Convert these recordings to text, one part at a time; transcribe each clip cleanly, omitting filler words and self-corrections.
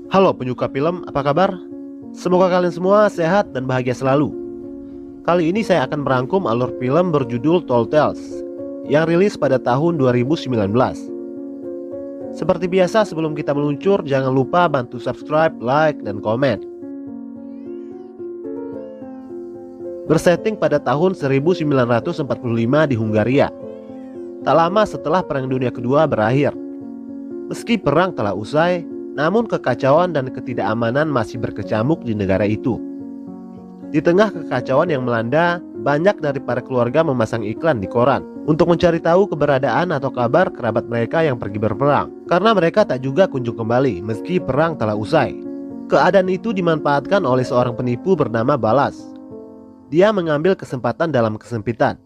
Halo penyuka film, apa kabar? Semoga kalian semua sehat dan bahagia selalu. Kali ini saya akan merangkum alur film berjudul Tall Tales yang rilis pada tahun 2019. Seperti biasa sebelum kita meluncur, jangan lupa bantu subscribe, like, dan komen. Bersetting pada tahun 1945 di Hungaria, tak lama setelah Perang Dunia Kedua berakhir. Meski perang telah usai, namun kekacauan dan ketidakamanan masih berkecamuk di negara itu. Di tengah kekacauan yang melanda, banyak dari para keluarga memasang iklan di koran untuk mencari tahu keberadaan atau kabar kerabat mereka yang pergi berperang, karena mereka tak juga kunjung kembali meski perang telah usai. Keadaan itu dimanfaatkan oleh seorang penipu bernama Balas. Dia mengambil kesempatan dalam kesempitan.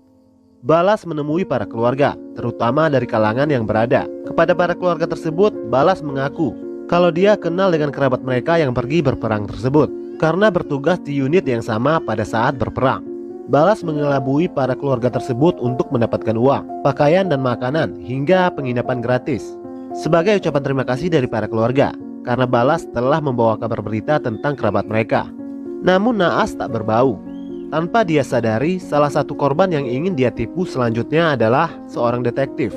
Balas menemui para keluarga, terutama dari kalangan yang berada. Kepada para keluarga tersebut, Balas mengaku kalau dia kenal dengan kerabat mereka yang pergi berperang tersebut karena bertugas di unit yang sama pada saat berperang. Balas mengelabui para keluarga tersebut untuk mendapatkan uang, pakaian dan makanan, hingga penginapan gratis. Sebagai ucapan terima kasih dari para keluarga, karena Balas telah membawa kabar berita tentang kerabat mereka. Namun naas tak berbau. Tanpa dia sadari, salah satu korban yang ingin dia tipu selanjutnya adalah seorang detektif.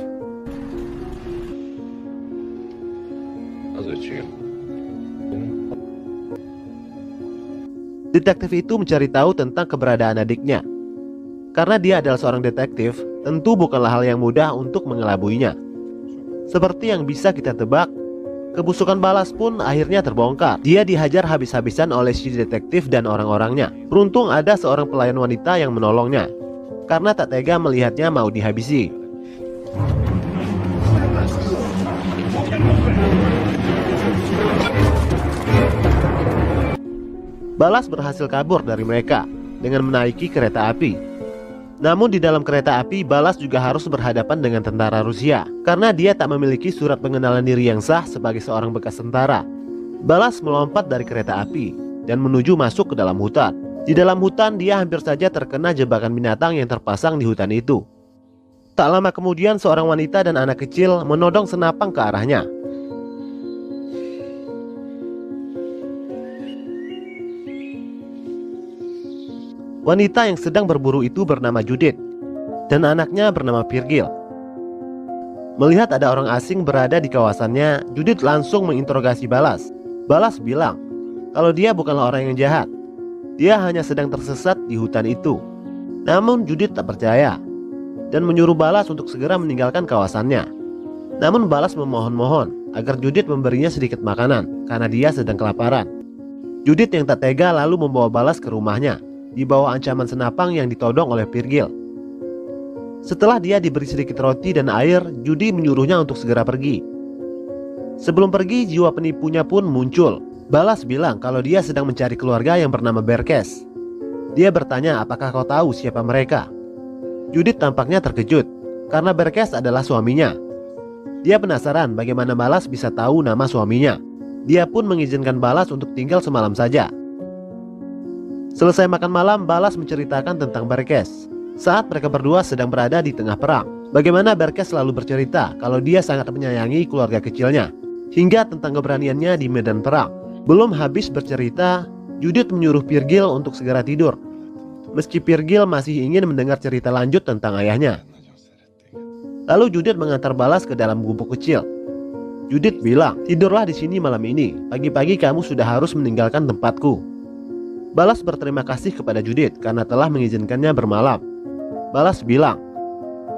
Detektif itu mencari tahu tentang keberadaan adiknya. Karena dia adalah seorang detektif, tentu bukanlah hal yang mudah untuk mengelabuinya. Seperti yang bisa kita tebak, kebusukan Balas pun akhirnya terbongkar. Dia dihajar habis-habisan oleh si detektif dan orang-orangnya. Beruntung ada seorang pelayan wanita yang menolongnya, karena tak tega melihatnya mau dihabisi. Balas berhasil kabur dari mereka dengan menaiki kereta api. Namun di dalam kereta api, Balas juga harus berhadapan dengan tentara Rusia karena dia tak memiliki surat pengenalan diri yang sah sebagai seorang bekas tentara. Balas melompat dari kereta api dan menuju masuk ke dalam hutan. Di dalam hutan, dia hampir saja terkena jebakan binatang yang terpasang di hutan itu. Tak lama kemudian, seorang wanita dan anak kecil menodong senapang ke arahnya. Wanita yang sedang berburu itu bernama Judith, dan anaknya bernama Virgil. Melihat ada orang asing berada di kawasannya, Judith langsung menginterogasi Balas. Balas bilang kalau dia bukanlah orang yang jahat. Dia hanya sedang tersesat di hutan itu. Namun Judith tak percaya dan menyuruh Balas untuk segera meninggalkan kawasannya. Namun Balas memohon-mohon agar Judith memberinya sedikit makanan karena dia sedang kelaparan. Judith yang tak tega lalu membawa Balas ke rumahnya di bawah ancaman senapang yang ditodong oleh Virgil. Setelah dia diberi sedikit roti dan air, Judy menyuruhnya untuk segera pergi. Sebelum pergi, jiwa penipunya pun muncul. Balas bilang kalau dia sedang mencari keluarga yang bernama Berkes. Dia bertanya apakah kau tahu siapa mereka. Judith tampaknya terkejut karena Berkes adalah suaminya. Dia penasaran bagaimana Balas bisa tahu nama suaminya. Dia pun mengizinkan Balas untuk tinggal semalam saja. Selesai makan malam, Balas menceritakan tentang Berkes saat mereka berdua sedang berada di tengah perang. Bagaimana Berkes selalu bercerita kalau dia sangat menyayangi keluarga kecilnya, hingga tentang keberaniannya di medan perang. Belum habis bercerita, Judith menyuruh Virgil untuk segera tidur, meski Virgil masih ingin mendengar cerita lanjut tentang ayahnya. Lalu Judith mengantar Balas ke dalam gubuk kecil. Judith bilang, tidurlah di sini malam ini. Pagi-pagi kamu sudah harus meninggalkan tempatku. Balas berterima kasih kepada Judith karena telah mengizinkannya bermalam. Balas bilang,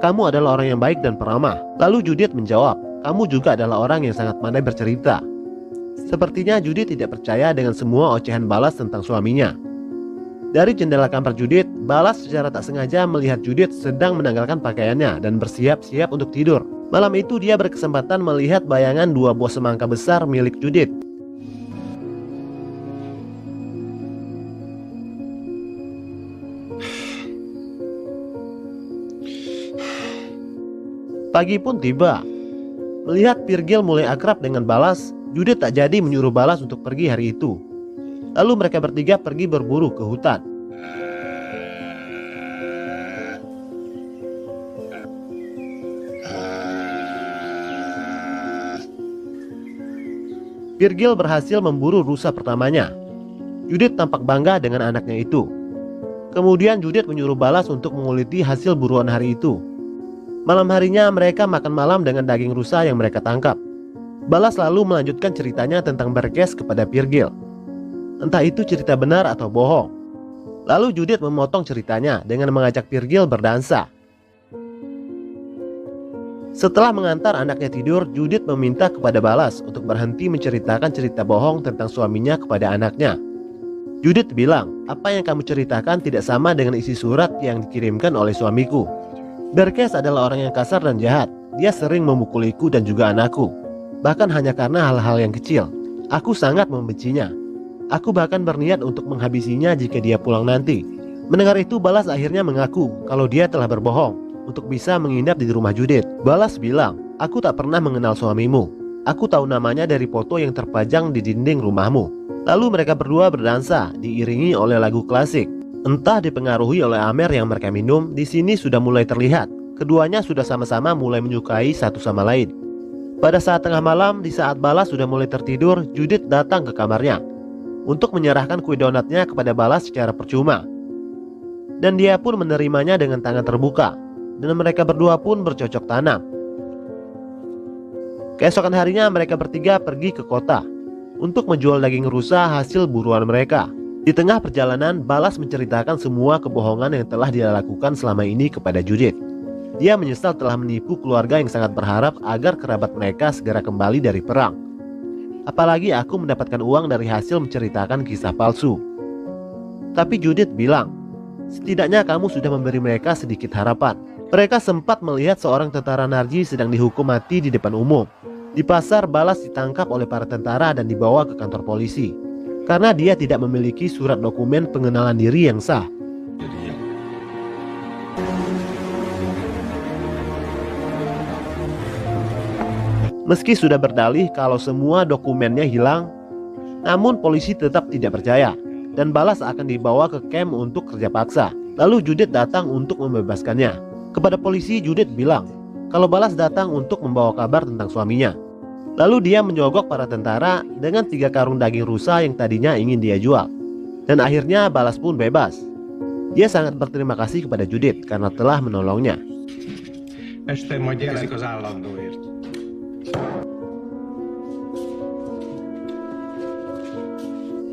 kamu adalah orang yang baik dan peramah. Lalu Judith menjawab, kamu juga adalah orang yang sangat pandai bercerita. Sepertinya Judith tidak percaya dengan semua ocehan Balas tentang suaminya. Dari jendela kamar Judith, Balas secara tak sengaja melihat Judith sedang menanggalkan pakaiannya dan bersiap-siap untuk tidur. Malam itu dia berkesempatan melihat bayangan dua buah semangka besar milik Judith. Pagi pun tiba. Melihat Virgil mulai akrab dengan Balas, Judith tak jadi menyuruh Balas untuk pergi hari itu. Lalu mereka bertiga pergi berburu ke hutan. Virgil berhasil memburu rusa pertamanya. Judith tampak bangga dengan anaknya itu. Kemudian Judith menyuruh Balas untuk menguliti hasil buruan hari itu. Malam harinya mereka makan malam dengan daging rusa yang mereka tangkap. Balas lalu melanjutkan ceritanya tentang Berkes kepada Virgil. Entah itu cerita benar atau bohong. Lalu Judith memotong ceritanya dengan mengajak Virgil berdansa. Setelah mengantar anaknya tidur, Judith meminta kepada Balas untuk berhenti menceritakan cerita bohong tentang suaminya kepada anaknya. Judith bilang, apa yang kamu ceritakan tidak sama dengan isi surat yang dikirimkan oleh suamiku. Berkes adalah orang yang kasar dan jahat. Dia sering memukuliku dan juga anakku. Bahkan hanya karena hal-hal yang kecil. Aku sangat membencinya. Aku bahkan berniat untuk menghabisinya jika dia pulang nanti. Mendengar itu, Balas akhirnya mengaku kalau dia telah berbohong untuk bisa menginap di rumah Judith. Balas bilang, aku tak pernah mengenal suamimu. Aku tahu namanya dari foto yang terpajang di dinding rumahmu. Lalu mereka berdua berdansa, diiringi oleh lagu klasik. Entah dipengaruhi oleh Amer yang mereka minum, di sini sudah mulai terlihat. Keduanya sudah sama-sama mulai menyukai satu sama lain. Pada saat tengah malam, di saat Balas sudah mulai tertidur, Judith datang ke kamarnya untuk menyerahkan kue donatnya kepada Balas secara percuma. Dan dia pun menerimanya dengan tangan terbuka. Dan mereka berdua pun bercocok tanam. Keesokan harinya mereka bertiga pergi ke kota untuk menjual daging rusa hasil buruan mereka. Di tengah perjalanan, Balas menceritakan semua kebohongan yang telah dia lakukan selama ini kepada Judith. Dia menyesal telah menipu keluarga yang sangat berharap agar kerabat mereka segera kembali dari perang. Apalagi aku mendapatkan uang dari hasil menceritakan kisah palsu. Tapi Judith bilang, setidaknya kamu sudah memberi mereka sedikit harapan. Mereka sempat melihat seorang tentara Narji sedang dihukum mati di depan umum. Di pasar, Balas ditangkap oleh para tentara dan dibawa ke kantor polisi karena dia tidak memiliki surat dokumen pengenalan diri yang sah. Meski sudah berdalih kalau semua dokumennya hilang, namun polisi tetap tidak percaya dan Balas akan dibawa ke camp untuk kerja paksa. Lalu Judith datang untuk membebaskannya. Kepada polisi, Judith bilang kalau Balas datang untuk membawa kabar tentang suaminya. Lalu dia menyogok para tentara dengan 3 karung daging rusa yang tadinya ingin dia jual. Dan akhirnya Balas pun bebas. Dia sangat berterima kasih kepada Judith karena telah menolongnya.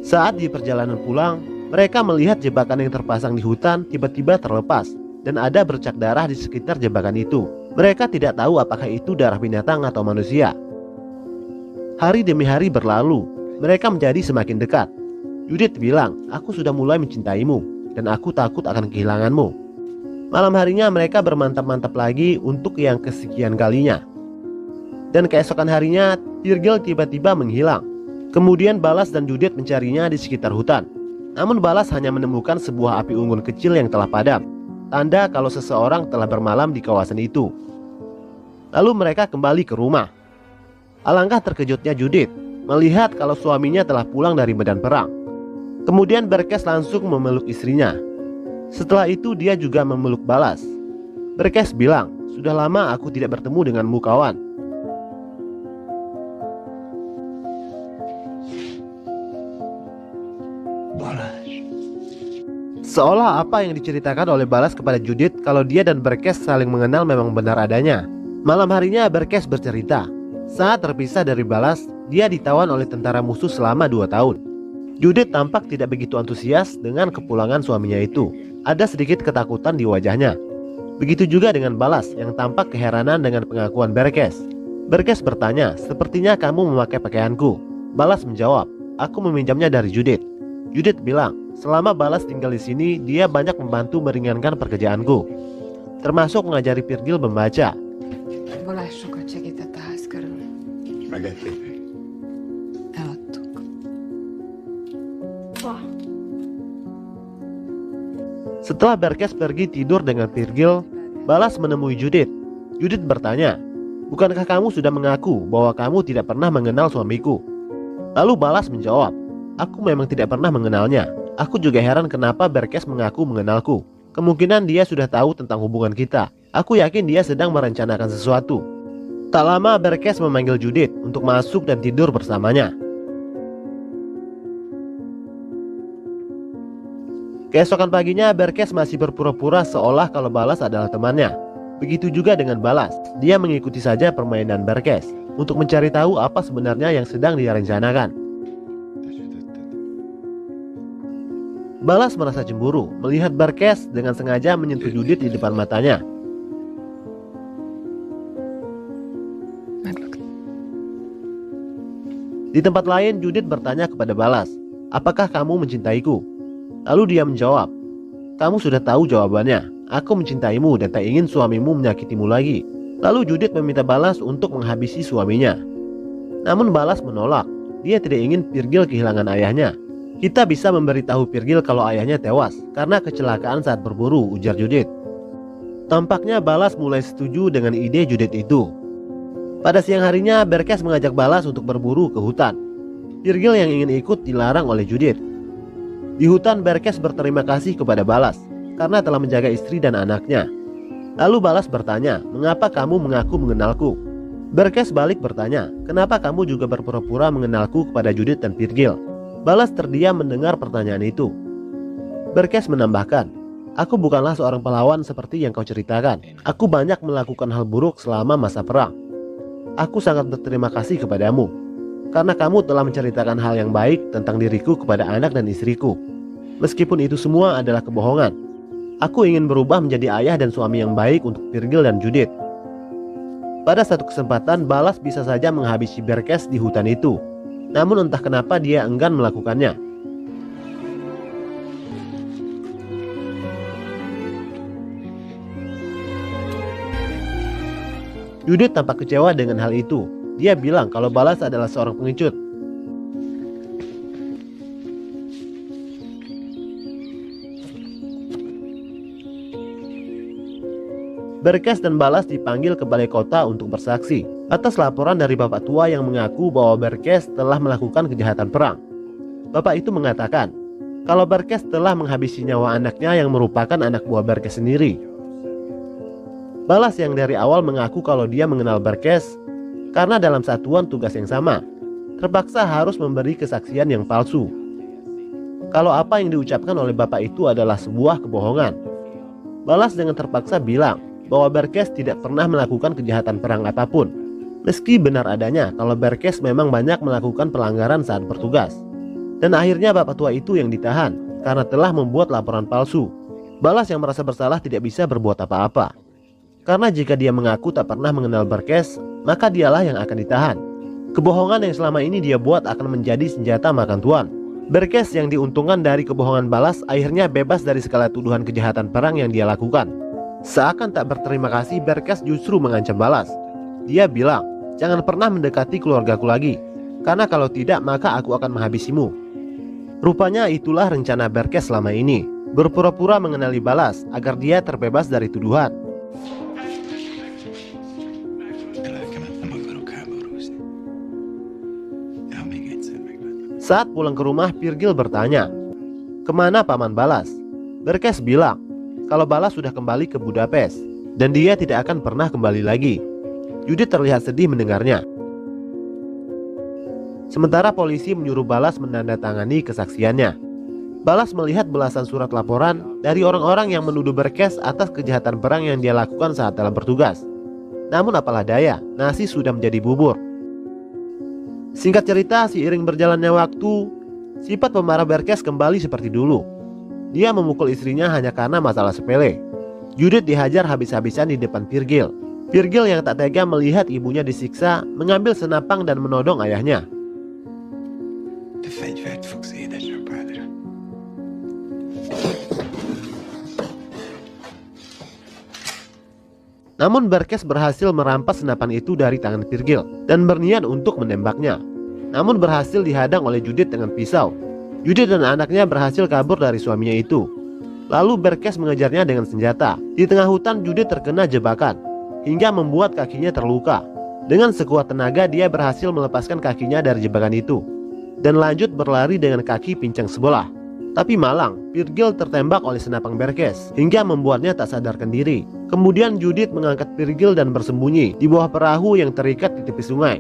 Saat di perjalanan pulang, mereka melihat jebakan yang terpasang di hutan tiba-tiba terlepas dan ada bercak darah di sekitar jebakan itu. Mereka tidak tahu apakah itu darah binatang atau manusia. Hari demi hari berlalu, mereka menjadi semakin dekat. Judith bilang, aku sudah mulai mencintaimu dan aku takut akan kehilanganmu. Malam harinya mereka bermantap-mantap lagi untuk yang kesekian kalinya. Dan keesokan harinya, Virgil tiba-tiba menghilang. Kemudian Balas dan Judith mencarinya di sekitar hutan. Namun Balas hanya menemukan sebuah api unggun kecil yang telah padam. Tanda kalau seseorang telah bermalam di kawasan itu. Lalu mereka kembali ke rumah. Alangkah terkejutnya Judith melihat kalau suaminya telah pulang dari medan perang. Kemudian Berkes langsung memeluk istrinya. Setelah itu dia juga memeluk Balas. Berkes bilang, sudah lama aku tidak bertemu denganmu kawan. Seolah apa yang diceritakan oleh Balas kepada Judith kalau dia dan Berkes saling mengenal memang benar adanya. Malam harinya Berkes bercerita, saat terpisah dari Balas, dia ditawan oleh tentara musuh selama 2 tahun. Judith tampak tidak begitu antusias dengan kepulangan suaminya itu. Ada sedikit ketakutan di wajahnya. Begitu juga dengan Balas yang tampak keheranan dengan pengakuan Berkes. Berkes bertanya, sepertinya kamu memakai pakaianku. Balas menjawab, aku meminjamnya dari Judith. Judith bilang, selama Balas tinggal di sini, dia banyak membantu meringankan pekerjaanku, termasuk mengajari Virgil membaca. Setelah Berkes pergi tidur dengan Virgil, Balas menemui Judith. Judith bertanya, bukankah kamu sudah mengaku bahwa kamu tidak pernah mengenal suamiku? Lalu Balas menjawab, aku memang tidak pernah mengenalnya. Aku juga heran kenapa Berkes mengaku mengenalku. Kemungkinan dia sudah tahu tentang hubungan kita. Aku yakin dia sedang merencanakan sesuatu. Tak lama Berkes memanggil Judith untuk masuk dan tidur bersamanya. Keesokan paginya, Berkes masih berpura-pura seolah kalau Balas adalah temannya. Begitu juga dengan Balas, dia mengikuti saja permainan Berkes untuk mencari tahu apa sebenarnya yang sedang dia rencanakan. Balas merasa cemburu melihat Berkes dengan sengaja menyentuh Judith di depan matanya. Di tempat lain, Judith bertanya kepada Balas, "Apakah kamu mencintaiku?" Lalu dia menjawab, "Kamu sudah tahu jawabannya. Aku mencintaimu dan tak ingin suamimu menyakitimu lagi." Lalu Judith meminta Balas untuk menghabisi suaminya. Namun Balas menolak. Dia tidak ingin Virgil kehilangan ayahnya. "Kita bisa memberitahu Virgil kalau ayahnya tewas karena kecelakaan saat berburu," ujar Judith. Tampaknya Balas mulai setuju dengan ide Judith itu. Pada siang harinya, Berkes mengajak Balas untuk berburu ke hutan. Virgil yang ingin ikut dilarang oleh Judith. Di hutan, Berkes berterima kasih kepada Balas karena telah menjaga istri dan anaknya. Lalu Balas bertanya, "Mengapa kamu mengaku mengenalku?" Berkes balik bertanya, "Kenapa kamu juga berpura-pura mengenalku kepada Judith dan Virgil?" Balas terdiam mendengar pertanyaan itu. Berkes menambahkan, "Aku bukanlah seorang pahlawan seperti yang kau ceritakan. Aku banyak melakukan hal buruk selama masa perang. Aku sangat berterima kasih kepadamu karena kamu telah menceritakan hal yang baik tentang diriku kepada anak dan istriku. Meskipun itu semua adalah kebohongan, aku ingin berubah menjadi ayah dan suami yang baik untuk Virgil dan Judith." Pada satu kesempatan, Balas bisa saja menghabisi Berkes di hutan itu. Namun entah kenapa dia enggan melakukannya. Judith tampak kecewa dengan hal itu. Dia bilang kalau Balas adalah seorang pengecut. Berkes dan Balas dipanggil ke balai kota untuk bersaksi atas laporan dari bapak tua yang mengaku bahwa Berkes telah melakukan kejahatan perang. Bapak itu mengatakan kalau Berkes telah menghabisi nyawa anaknya yang merupakan anak buah Berkes sendiri. Balas yang dari awal mengaku kalau dia mengenal Berkes karena dalam satuan tugas yang sama, terpaksa harus memberi kesaksian yang palsu. Kalau apa yang diucapkan oleh bapak itu adalah sebuah kebohongan. Balas dengan terpaksa bilang bahwa Berkes tidak pernah melakukan kejahatan perang apapun, meski benar adanya kalau Berkes memang banyak melakukan pelanggaran saat bertugas. Dan akhirnya bapak tua itu yang ditahan karena telah membuat laporan palsu. Balas yang merasa bersalah tidak bisa berbuat apa-apa. Karena jika dia mengaku tak pernah mengenal Berkes, maka dialah yang akan ditahan. Kebohongan yang selama ini dia buat akan menjadi senjata makan tuan. Berkes yang diuntungkan dari kebohongan Balas akhirnya bebas dari segala tuduhan kejahatan perang yang dia lakukan. Seakan tak berterima kasih, Berkes justru mengancam Balas. Dia bilang, "Jangan pernah mendekati keluargaku lagi, karena kalau tidak maka aku akan menghabisimu." Rupanya itulah rencana Berkes selama ini, berpura-pura mengenali Balas agar dia terbebas dari tuduhan. Saat pulang ke rumah, Virgil bertanya, "Kemana Paman Balas?" Berkes bilang kalau Balas sudah kembali ke Budapest dan dia tidak akan pernah kembali lagi. Judith terlihat sedih mendengarnya. Sementara polisi menyuruh Balas menandatangani kesaksiannya. Balas melihat belasan surat laporan dari orang-orang yang menuduh Berkes atas kejahatan perang yang dia lakukan saat dalam bertugas. Namun apalah daya, nasi sudah menjadi bubur. Singkat cerita, seiring berjalannya waktu, sifat pemarah Berkes kembali seperti dulu. Dia memukul istrinya hanya karena masalah sepele. Judith dihajar habis-habisan di depan Virgil. Virgil yang tak tega melihat ibunya disiksa, mengambil senapang dan menodong ayahnya. Namun Berkes berhasil merampas senapan itu dari tangan Virgil dan berniat untuk menembaknya. Namun berhasil dihadang oleh Judith dengan pisau. Judith dan anaknya berhasil kabur dari suaminya itu. Lalu Berkes mengejarnya dengan senjata. Di tengah hutan, Judith terkena jebakan hingga membuat kakinya terluka. Dengan sekuat tenaga dia berhasil melepaskan kakinya dari jebakan itu dan lanjut berlari dengan kaki pincang sebelah. Tapi malang, Virgil tertembak oleh senapang Berkes hingga membuatnya tak sadarkan diri. Kemudian Judith mengangkat Virgil dan bersembunyi di bawah perahu yang terikat di tepi sungai.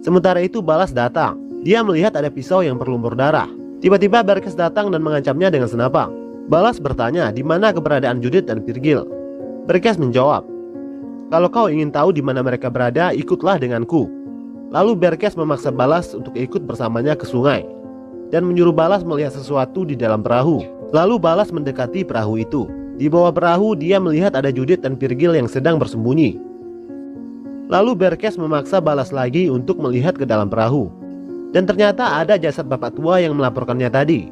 Sementara itu Balas datang. Dia melihat ada pisau yang berlumpur darah. Tiba-tiba Berkes datang dan mengancamnya dengan senapang. Balas bertanya di mana keberadaan Judith dan Virgil. Berkes menjawab, "Kalau kau ingin tahu di mana mereka berada, ikutlah denganku." Lalu Berkes memaksa Balas untuk ikut bersamanya ke sungai dan menyuruh Balas melihat sesuatu di dalam perahu. Lalu Balas mendekati perahu itu. Di bawah perahu dia melihat ada Judith dan Virgil yang sedang bersembunyi. Lalu Berkes memaksa Balas lagi untuk melihat ke dalam perahu. Dan ternyata ada jasad bapak tua yang melaporkannya tadi.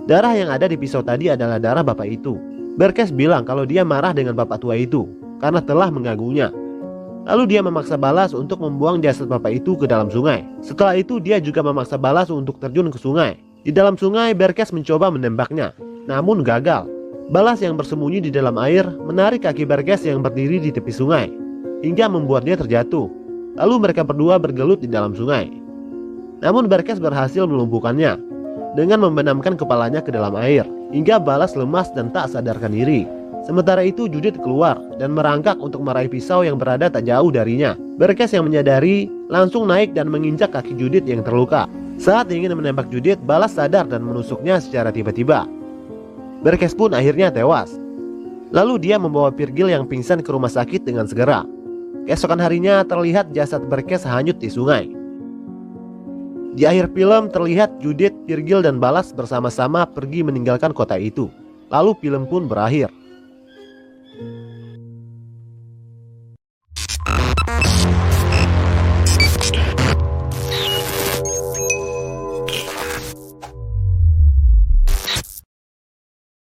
Darah yang ada di pisau tadi adalah darah bapak itu. Berkes bilang kalau dia marah dengan bapak tua itu karena telah mengganggunya. Lalu dia memaksa Balas untuk membuang jasad bapak itu ke dalam sungai. Setelah itu dia juga memaksa Balas untuk terjun ke sungai. Di dalam sungai Berkes mencoba menembaknya, namun gagal. Balas yang bersembunyi di dalam air menarik kaki Berkes yang berdiri di tepi sungai hingga membuatnya terjatuh. Lalu mereka berdua bergelut di dalam sungai. Namun Berkes berhasil melumpuhkannya dengan membenamkan kepalanya ke dalam air hingga Balas lemas dan tak sadarkan diri. Sementara itu Judith keluar dan merangkak untuk meraih pisau yang berada tak jauh darinya. Berkes yang menyadari langsung naik dan menginjak kaki Judith yang terluka. Saat ingin menembak Judith, Balas sadar dan menusuknya secara tiba-tiba. Berkes pun akhirnya tewas. Lalu dia membawa Virgil yang pingsan ke rumah sakit dengan segera. Keesokan harinya terlihat jasad Berkes hanyut di sungai. Di akhir film terlihat Judith, Virgil dan Balas bersama-sama pergi meninggalkan kota itu. Lalu film pun berakhir.